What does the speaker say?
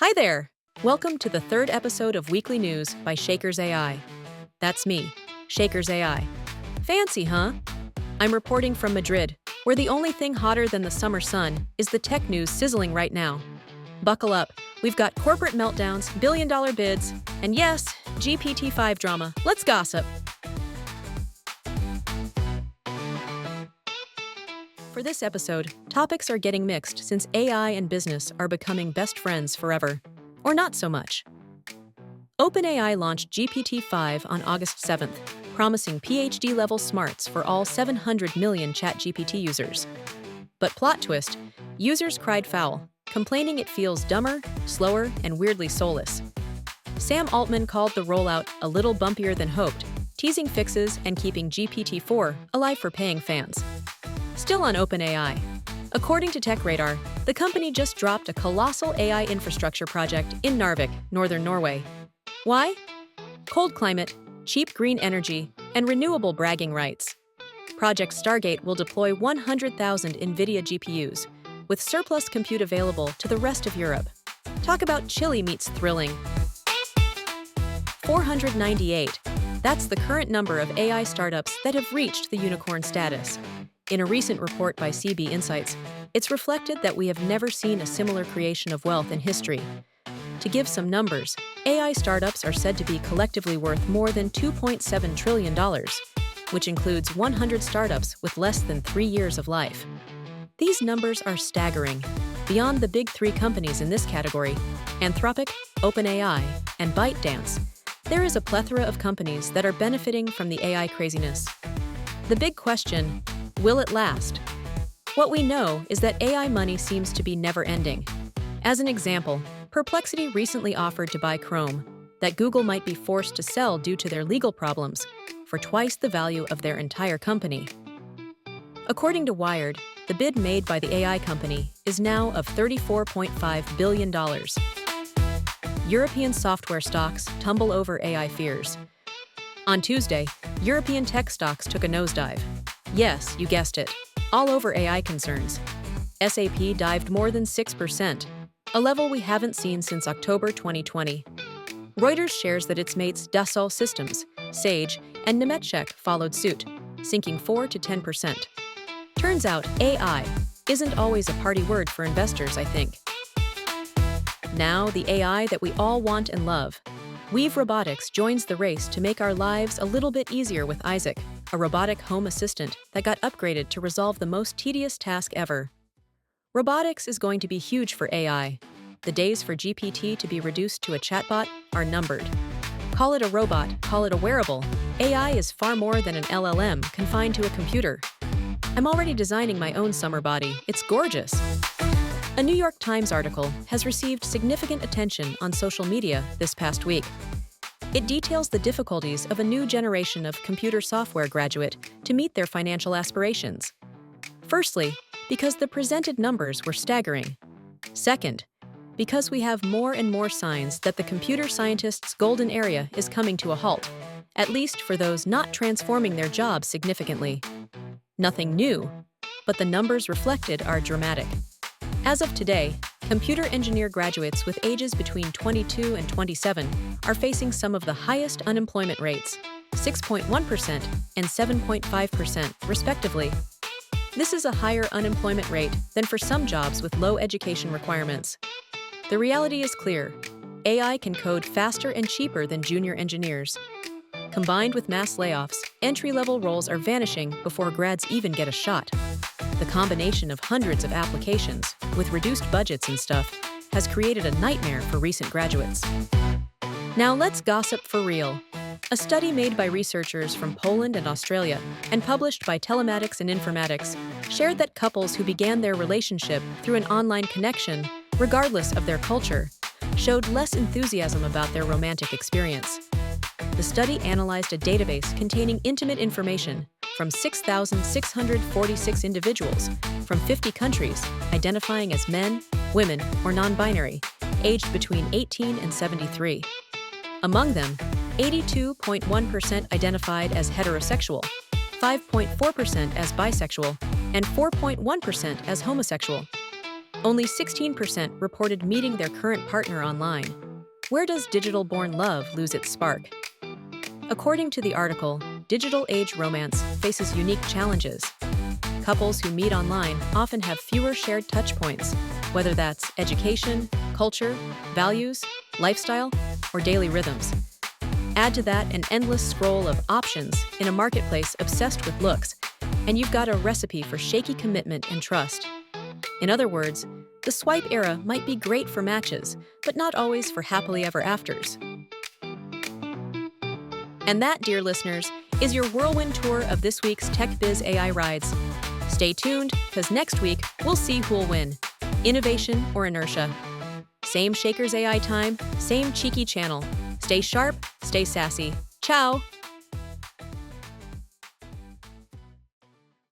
Hi there! Welcome to the third episode of Weekly News by Shakers AI. That's me, Shakers AI. Fancy, huh? I'm reporting from Madrid, where the only thing hotter than the summer sun is the tech news sizzling right now. Buckle up, we've got corporate meltdowns, billion-dollar bids, and yes, GPT-5 drama. Let's gossip. For this episode, topics are getting mixed since AI and business are becoming best friends forever. Or not so much. OpenAI launched GPT-5 on August 7th, promising PhD-level smarts for all 700 million ChatGPT users. But plot twist, users cried foul, complaining it feels dumber, slower, and weirdly soulless. Sam Altman called the rollout a little bumpier than hoped, teasing fixes and keeping GPT-4 alive for paying fans. Still on OpenAI. According to TechRadar, the company just dropped a colossal AI infrastructure project in Narvik, northern Norway. Why? Cold climate, cheap green energy, and renewable bragging rights. Project Stargate will deploy 100,000 NVIDIA GPUs, with surplus compute available to the rest of Europe. Talk about chilly meets thrilling. 498. That's the current number of AI startups that have reached the unicorn status. In a recent report by CB Insights, it's reflected that we have never seen a similar creation of wealth in history. To give some numbers, AI startups are said to be collectively worth more than $2.7 trillion, which includes 100 startups with less than 3 years of life. These numbers are staggering. Beyond the big three companies in this category, Anthropic, OpenAI, and ByteDance, there is a plethora of companies that are benefiting from the AI craziness. The big question: will it last? What we know is that AI money seems to be never-ending. As an example, Perplexity recently offered to buy Chrome, that Google might be forced to sell due to their legal problems, for twice the value of their entire company. According to Wired, the bid made by the AI company is now of $34.5 billion. European software stocks tumble over AI fears. On Tuesday, European tech stocks took a nosedive. Yes, you guessed it. All over AI concerns. SAP dived more than 6%, a level we haven't seen since October 2020. Reuters shares that its mates Dassault Systems, Sage, and Nemetschek followed suit, sinking 4 to 10%. Turns out AI isn't always a party word for investors, I think. Now, the AI that we all want and love. Weave Robotics joins the race to make our lives a little bit easier with Isaac, a robotic home assistant that got upgraded to resolve the most tedious task ever. Robotics is going to be huge for AI. The days for GPT to be reduced to a chatbot are numbered. Call it a robot, call it a wearable. AI is far more than an LLM confined to a computer. I'm already designing my own summer body. It's gorgeous. A New York Times article has received significant attention on social media this past week. It details the difficulties of a new generation of computer software graduate to meet their financial aspirations. Firstly, because the presented numbers were staggering. Second, because we have more and more signs that the computer scientists' golden era is coming to a halt, at least for those not transforming their jobs significantly. Nothing new, but the numbers reflected are dramatic. As of today, computer engineer graduates with ages between 22 and 27 are facing some of the highest unemployment rates, 6.1% and 7.5%, respectively. This is a higher unemployment rate than for some jobs with low education requirements. The reality is clear. AI can code faster and cheaper than junior engineers. Combined with mass layoffs, entry-level roles are vanishing before grads even get a shot. The combination of hundreds of applications, with reduced budgets and stuff, has created a nightmare for recent graduates. Now let's gossip for real. A study made by researchers from Poland and Australia and published by Telematics and Informatics shared that couples who began their relationship through an online connection, regardless of their culture, showed less enthusiasm about their romantic experience. The study analyzed a database containing intimate information from 6,646 individuals from 50 countries, identifying as men, women, or non-binary, aged between 18 and 73. Among them, 82.1% identified as heterosexual, 5.4% as bisexual, and 4.1% as homosexual. Only 16% reported meeting their current partner online. Where does digital-born love lose its spark? According to the article, digital age romance faces unique challenges. Couples who meet online often have fewer shared touchpoints, whether that's education, culture, values, lifestyle, or daily rhythms. Add to that an endless scroll of options in a marketplace obsessed with looks, and you've got a recipe for shaky commitment and trust. In other words, the swipe era might be great for matches, but not always for happily ever afters. And that, dear listeners, is your whirlwind tour of this week's Tech Biz AI rides. Stay tuned, because next week we'll see who'll win: innovation or inertia. Same Shakers AI time, same cheeky channel. Stay sharp, stay sassy. Ciao!